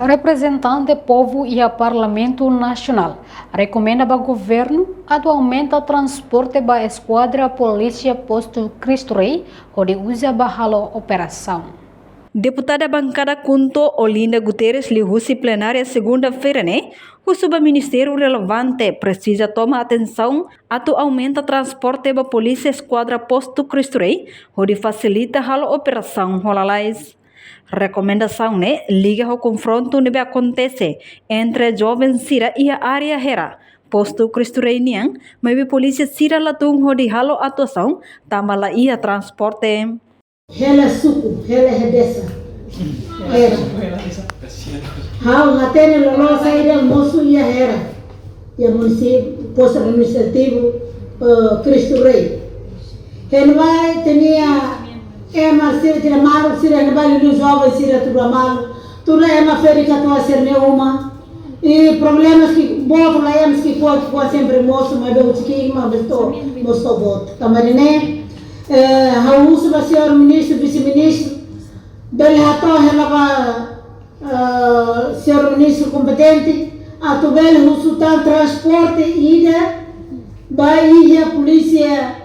Representante do povo e a Parlamento Nacional recomenda ao governo atualmente o transporte da esquadra polícia posto Cristo Rei, onde usa bahalo operação. Deputada bancada Kunto Olinda Guterres lihusi plenária segunda-feira, o subministério relevante precisa tomar atenção atu aumenta transporte da polícia esquadra posto Cristo Rei, onde facilita a operação rolalais. Recomendação liga ao confronto que acontece entre jovem Sira e a área Hera. Posto Cristo Rei niang, mas a polícia Sira latung onde halo atuação, tamala ia transporte. Hela suku, hela hedesa. Era. Hau ngatene lolo saída moço ia era. E a município, posto administrativo Cristo Rei. Ele vai tinha Marcelo tira malo, sira ele vai no jovem sira tudo malo. Tudo é uma feira que atua ser nenhuma. E problemas que boto lá é que pode sempre moço, mas eu que mas estou boto. Tamarine Hausa para senhor ministro, vice-ministro, dele ela para senhor ministro competente, a tubel hospital transporte ida, vai a polícia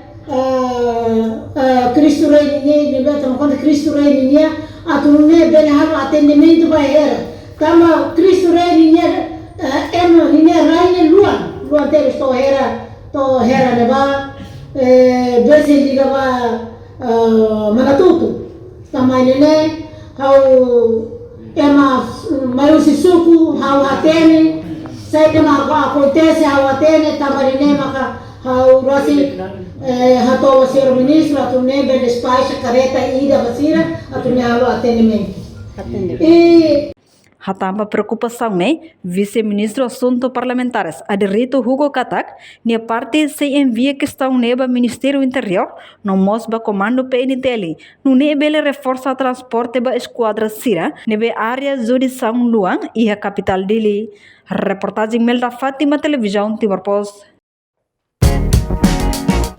Cristo Rei ninguém, não conta Cristo Rei ninguém, a tu não é bem atendimento vai era, tama Cristo Rei ninguém, ninguém rainha lua ter estou era leva vezes ligava Magatuto, também né, mas se suco, atene, sai que acontece, atene, também né, Rossi, o senhor ministro, a turne bem despacha, careta, ida, vacina, a turne atendimento. E Hatamba preocupação, vice-ministro assuntos parlamentares, Aderito Hugo Katak, nia parte se envia questão neba Ministério Interior, no mosba comando PNTL, no nebele reforça transporte ba esquadra Sira, nebe área jurisdição Luang e a capital Dili. Reportagem Melda Fátima, televisão Timor Post.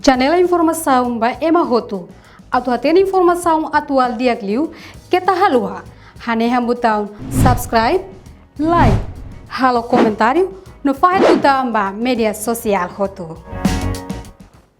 Janela informação ba Emahoto. Atu tem informação atual dia Gliu, que tá halua. Haneha botão subscribe, like, halo comentário, no faz botão ba media social hoto.